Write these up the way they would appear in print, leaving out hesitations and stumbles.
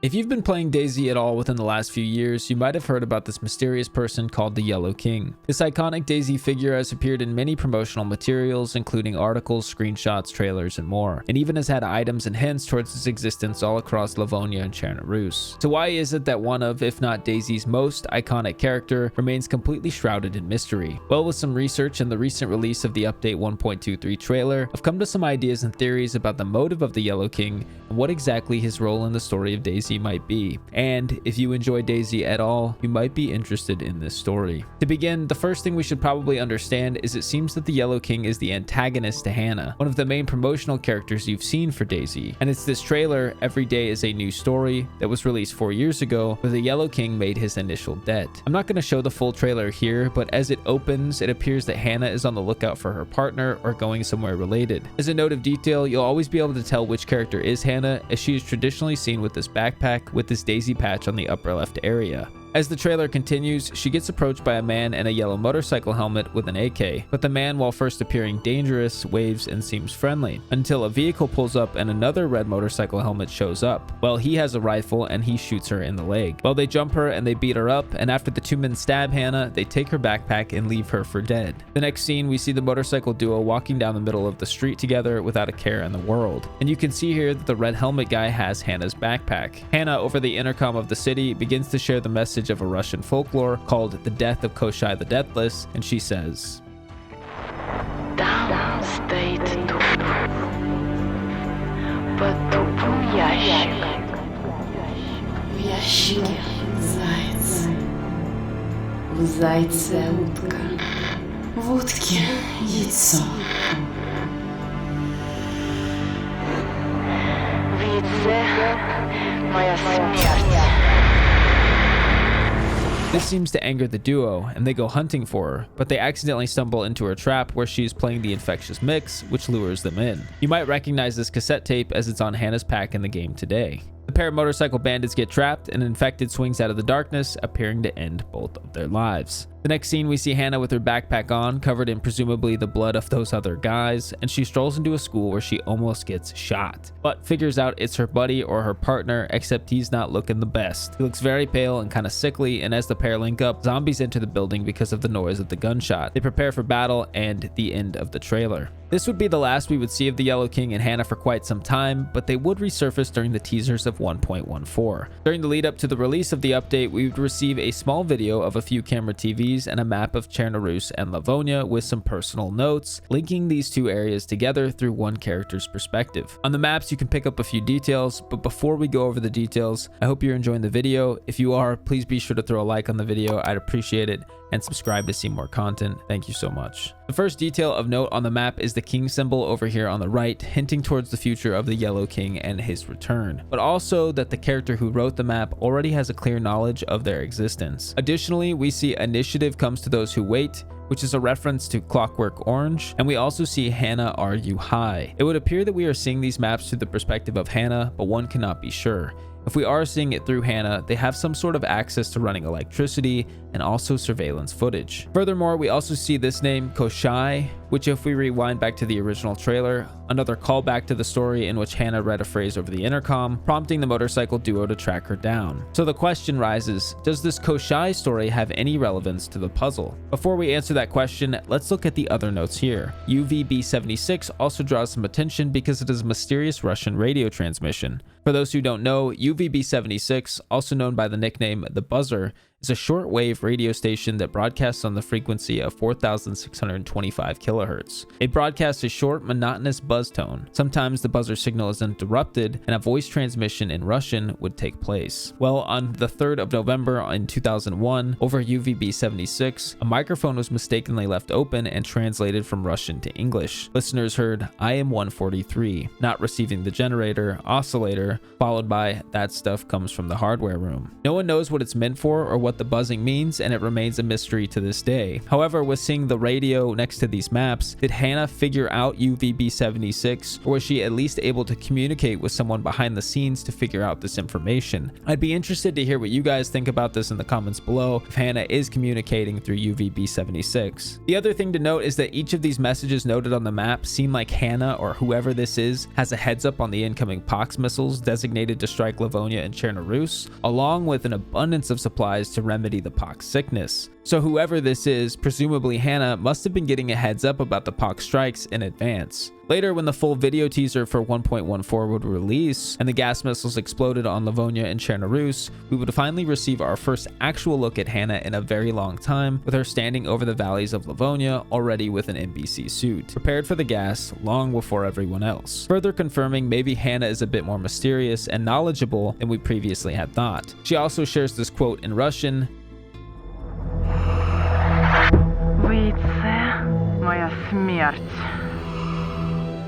If you've been playing DayZ at all within the last few years, you might have heard about this mysterious person called the Yellow King. This iconic DayZ figure has appeared in many promotional materials, including articles, screenshots, trailers, and more, and even has had items and hints towards its existence all across Livonia and Cherna. So why is it that one of, if not DayZ's most iconic character, remains completely shrouded in mystery? Well, with some research and the recent release of the Update 1.23 trailer, I've come to some ideas and theories about the motive of the Yellow King and what exactly his role in the story of DayZ might be. And if you enjoy DayZ at all, you might be interested in this story. To begin, the first thing we should probably understand is it seems that the Yellow King is the antagonist to Hanna, one of the main promotional characters you've seen for DayZ. And it's this trailer, Every Day is a New Story, that was released 4 years ago, where the Yellow King made his initial debt. I'm not going to show the full trailer here, but as it opens, it appears that Hanna is on the lookout for her partner or going somewhere related. As a note of detail, you'll always be able to tell which character is Hanna, as she is traditionally seen with this backpack with this DayZ patch on the upper left area. As the trailer continues, she gets approached by a man in a yellow motorcycle helmet with an AK, but the man, while first appearing dangerous, waves and seems friendly, until a vehicle pulls up and another red motorcycle helmet shows up. Well, he has a rifle and he shoots her in the leg. Well, they jump her and they beat her up, and after the two men stab Hanna, they take her backpack and leave her for dead. The next scene, we see the motorcycle duo walking down the middle of the street together without a care in the world. And you can see here that the red helmet guy has Hanna's backpack. Hanna, over the intercom of the city, begins to share the message of a Russian folklore called The Death of Koshai the Deathless, and she says, Down stayed туп, под тупым ящик. В ящике заяц, в зайце утка, в утке яйцо. В яйце моя смерть. This seems to anger the duo, and they go hunting for her, but they accidentally stumble into her trap where she is playing the infectious mix, which lures them in. You might recognize this cassette tape as it's on Hanna's pack in the game today. The pair of motorcycle bandits get trapped, and an infected swings out of the darkness, appearing to end both of their lives. The next scene, we see Hanna with her backpack on, covered in presumably the blood of those other guys, and she strolls into a school where she almost gets shot, but figures out it's her buddy or her partner, except he's not looking the best. He looks very pale and kind of sickly, and as the pair link up, zombies enter the building because of the noise of the gunshot. They prepare for battle and the end of the trailer. This would be the last we would see of the Yellow King and Hanna for quite some time, but they would resurface during the teasers of 1.14. During the lead up to the release of the update, we would receive a small video of a few camera TVs and a map of Cherna and Livonia with some personal notes, linking these two areas together through one character's perspective. On the maps, you can pick up a few details, but before we go over the details, I hope you're enjoying the video. If you are, please be sure to throw a like on the video, I'd appreciate it, and subscribe to see more content. Thank you so much. The first detail of note on the map is the king symbol over here on the right, hinting towards the future of the Yellow King and his return, but also that the character who wrote the map already has a clear knowledge of their existence. Additionally, we see initiative comes to those who wait, which is a reference to Clockwork Orange, and we also see Hanna argue high. It would appear that we are seeing these maps through the perspective of Hanna, but one cannot be sure. If we are seeing it through Hanna, they have some sort of access to running electricity and also surveillance footage. Furthermore, we also see this name, Koshai, which if we rewind back to the original trailer, another callback to the story in which Hanna read a phrase over the intercom, prompting the motorcycle duo to track her down. So the question rises, does this Koshai story have any relevance to the puzzle? Before we answer that question, let's look at the other notes here. UVB-76 also draws some attention because it is a mysterious Russian radio transmission. For those who don't know, UVB-76, also known by the nickname The Buzzer, is a short-wave radio station that broadcasts on the frequency of 4,625 kilohertz. It broadcasts a short, monotonous buzz tone. Sometimes the buzzer signal is interrupted and a voice transmission in Russian would take place. Well, on the 3rd of November in 2001, over UVB-76, a microphone was mistakenly left open and translated from Russian to English. Listeners heard, "I am 143, not receiving the generator, oscillator," followed by, "That stuff comes from the hardware room." No one knows what it's meant for or what what the buzzing means, and it remains a mystery to this day. However, with seeing the radio next to these maps, did Hanna figure out UVB-76, or was she at least able to communicate with someone behind the scenes to figure out this information? I'd be interested to hear what you guys think about this in the comments below, if Hanna is communicating through UVB-76. The other thing to note is that each of these messages noted on the map seem like Hanna, or whoever this is, has a heads up on the incoming pox missiles designated to strike Livonia and Cherno-Rus, along with an abundance of supplies to remedy the pox sickness. So whoever this is, presumably Hanna, must have been getting a heads up about the pox strikes in advance. Later, when the full video teaser for 1.14 would release and the gas missiles exploded on Livonia and Cherno-Rus, we would finally receive our first actual look at Hanna in a very long time, with her standing over the valleys of Livonia, already with an NBC suit, prepared for the gas long before everyone else, further confirming maybe Hanna is a bit more mysterious and knowledgeable than we previously had thought. She also shares this quote in Russian: Выйдет моя смерть.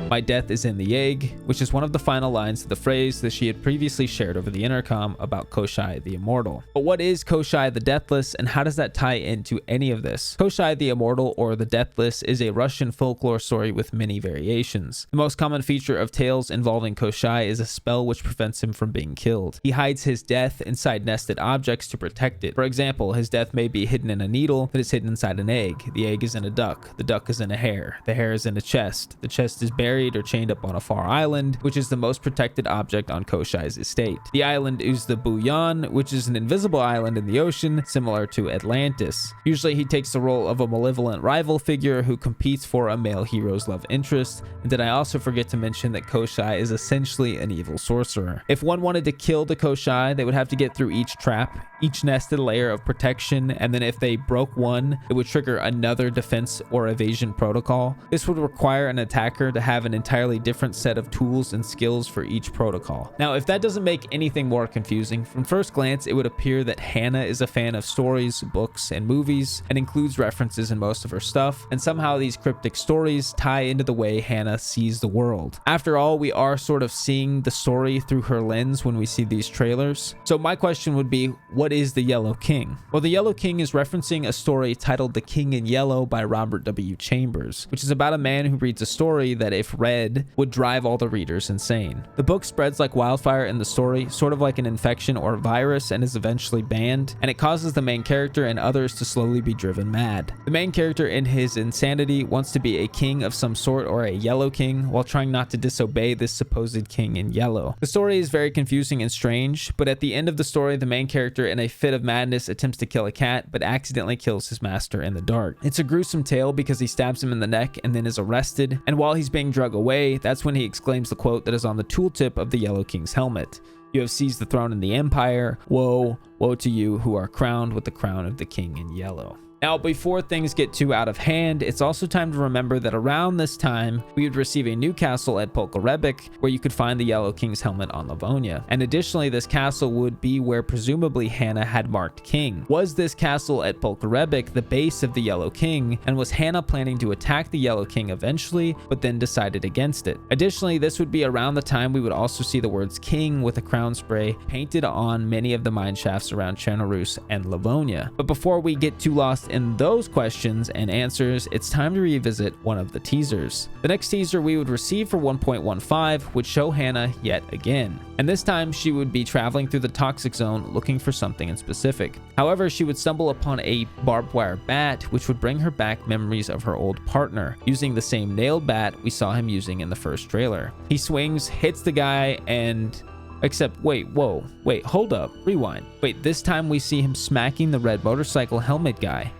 "My death is in the egg," which is one of the final lines of the phrase that she had previously shared over the intercom about Koshai the Immortal. But what is Koshai the Deathless, and how does that tie into any of this? Koshai the Immortal, or the Deathless, is a Russian folklore story with many variations. The most common feature of tales involving Koshai is a spell which prevents him from being killed. He hides his death inside nested objects to protect it. For example, his death may be hidden in a needle that is hidden inside an egg. The egg is in a duck. The duck is in a hare. The hare is in a chest. The chest is buried or chained up on a far island, which is the most protected object on Koshai's estate. The island is the Buyan, which is an invisible island in the ocean, similar to Atlantis. Usually he takes the role of a malevolent rival figure who competes for a male hero's love interest. And did I also forget to mention that Koshai is essentially an evil sorcerer? If one wanted to kill the Koshai, they would have to get through each trap, each nested layer of protection, and then if they broke one, it would trigger another defense or evasion protocol. This would require an attacker to have an entirely different set of tools and skills for each protocol. Now, if that doesn't make anything more confusing, from first glance, it would appear that Hanna is a fan of stories, books, and movies, and includes references in most of her stuff, and somehow these cryptic stories tie into the way Hanna sees the world. After all, we are sort of seeing the story through her lens when we see these trailers. So my question would be, what is the Yellow King? Well, the Yellow King is referencing a story titled The King in Yellow by Robert W. Chambers, which is about a man who reads a story that, if read, would drive all the readers insane. The book spreads like wildfire in the story, sort of like an infection or virus, and is eventually banned, and it causes the main character and others to slowly be driven mad. The main character, in his insanity, wants to be a king of some sort, or a Yellow King, while trying not to disobey this supposed king in yellow. The story is very confusing and strange, but at the end of the story, the main character, in a fit of madness, attempts to kill a cat, but accidentally kills his master in the dark. It's a gruesome tale because he stabs him in the neck and then is arrested, and while he's being drug away, that's when he exclaims the quote that is on the tooltip of the Yellow King's helmet: "You have seized the throne in the empire. Woe, woe to you who are crowned with the crown of the king in yellow." Now, before things get too out of hand, it's also time to remember that around this time, we would receive a new castle at Polkorebik, where you could find the Yellow King's helmet on Livonia. And additionally, this castle would be where presumably Hanna had marked king. Was this castle at Polkorebik the base of the Yellow King, and was Hanna planning to attack the Yellow King eventually, but then decided against it? Additionally, this would be around the time we would also see the words king with a crown spray painted on many of the mine shafts around Cherno-Rus and Livonia. But before we get too lost in those questions and answers, it's time to revisit one of the teasers. The next teaser we would receive for 1.15 would show Hanna yet again, and this time she would be traveling through the toxic zone looking for something in specific. However, she would stumble upon a barbed wire bat, which would bring her back memories of her old partner, using the same nailed bat we saw him using in the first trailer. He swings, hits the guy, and except, wait, hold up, rewind. Wait, this time we see him smacking the red motorcycle helmet guy.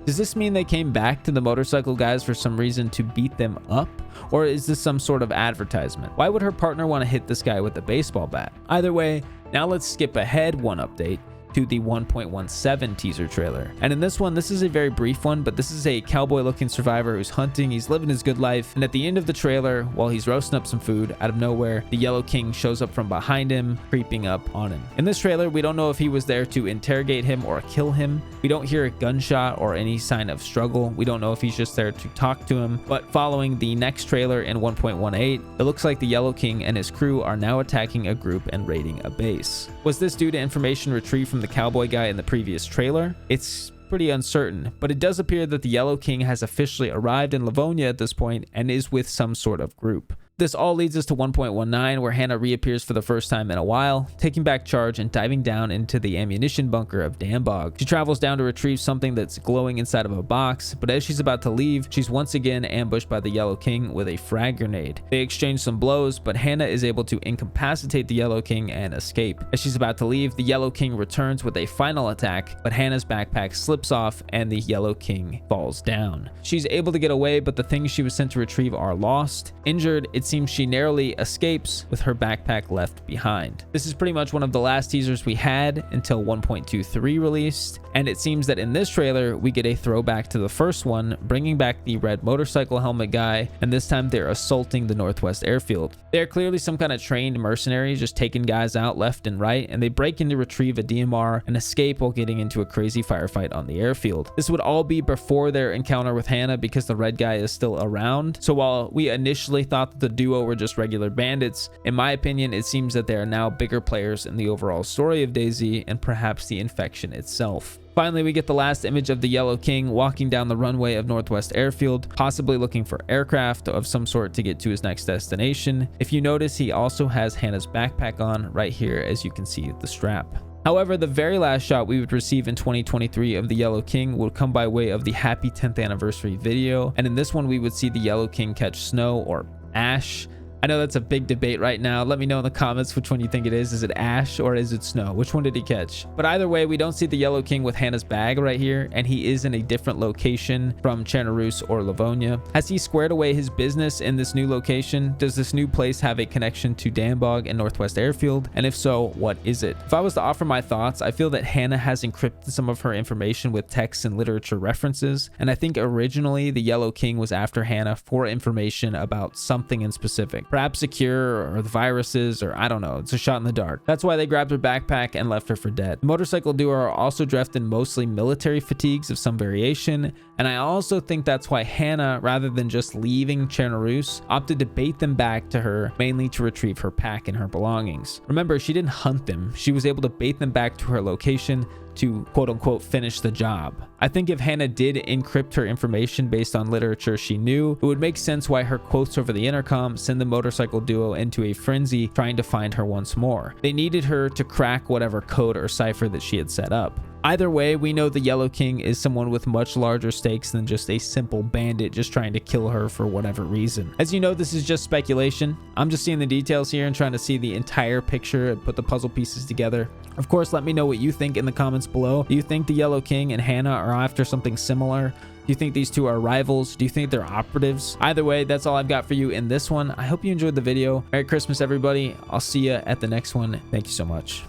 Does this mean they came back to the motorcycle guys for some reason to beat them up? Or is this some sort of advertisement? Why would her partner want to hit this guy with a baseball bat? Either way, now let's skip ahead one update to the 1.17 teaser trailer. And in this one, this is a very brief one, but this is a cowboy looking survivor who's hunting, he's living his good life, and at the end of the trailer, while he's roasting up some food, out of nowhere, the Yellow King shows up from behind him, creeping up on him. In this trailer, we don't know if he was there to interrogate him or kill him. We don't hear a gunshot or any sign of struggle. We don't know if he's just there to talk to him, but following the next trailer in 1.18, it looks like the Yellow King and his crew are now attacking a group and raiding a base. Was this due to information retrieved from the the cowboy guy in the previous trailer? It's pretty uncertain, but it does appear that the Yellow King has officially arrived in Livonia at this point and is with some sort of group. This all leads us to 1.19, where Hanna reappears for the first time in a while, taking back charge and diving down into the ammunition bunker of Dambog. She travels down to retrieve something that's glowing inside of a box, but as she's about to leave, she's once again ambushed by the Yellow King with a frag grenade. They exchange some blows, but Hanna is able to incapacitate the Yellow King and escape. As she's about to leave, the Yellow King returns with a final attack, but Hanna's backpack slips off and the Yellow King falls down. She's able to get away, but the things she was sent to retrieve are lost. Injured, it seems she narrowly escapes with her backpack left behind. This is pretty much one of the last teasers we had until 1.23 released, and it seems that in this trailer we get a throwback to the first one, bringing back the red motorcycle helmet guy, and this time they're assaulting the Northwest Airfield. They're clearly some kind of trained mercenaries just taking guys out left and right, and they break in to retrieve a DMR and escape while getting into a crazy firefight on the airfield. This would all be before their encounter with Hanna because the red guy is still around. So while we initially thought that the duo were just regular bandits, in my opinion it seems that they are now bigger players in the overall story of DayZ and perhaps the infection itself. Finally, we get the last image of the Yellow King walking down the runway of Northwest Airfield, possibly looking for aircraft of some sort to get to his next destination. If you notice, he also has Hanna's backpack on right here, as you can see the strap. However, the very last shot we would receive in 2023 of the Yellow King would come by way of the Happy 10th Anniversary video, and in this one we would see the Yellow King catch snow or ash. I know that's a big debate right now. Let me know in the comments which one you think it is. Is it ash or is it snow? Which one did he catch? But either way, we don't see the Yellow King with Hanna's bag right here, and he is in a different location from Chernobyl or Livonia. Has he squared away his business in this new location? Does this new place have a connection to Dambog and Northwest Airfield? And if so, what is it? If I was to offer my thoughts, I feel that Hanna has encrypted some of her information with text and literature references, and I think originally the Yellow King was after Hanna for information about something in specific. Perhaps a cure or the viruses, or I don't know. It's a shot in the dark. That's why they grabbed her backpack and left her for dead. The motorcycle duo are also dressed in mostly military fatigues of some variation, and I also think that's why Hanna, rather than just leaving Chernobyl, opted to bait them back to her, mainly to retrieve her pack and her belongings. Remember, she didn't hunt them. She was able to bait them back to her location to quote-unquote finish the job. I think if Hanna did encrypt her information based on literature she knew, it would make sense why her quotes over the intercom send the motorcycle duo into a frenzy trying to find her once more. They needed her to crack whatever code or cipher that she had set up. Either way, we know the Yellow King is someone with much larger stakes than just a simple bandit just trying to kill her for whatever reason. As you know, this is just speculation. I'm just seeing the details here and trying to see the entire picture and put the puzzle pieces together. Of course, let me know what you think in the comments below. Do you think the Yellow King and Hanna are after something similar? Do you think these two are rivals? Do you think they're operatives? Either way, that's all I've got for you in this one. I hope you enjoyed the video. Merry Christmas, everybody. I'll see you at the next one. Thank you so much.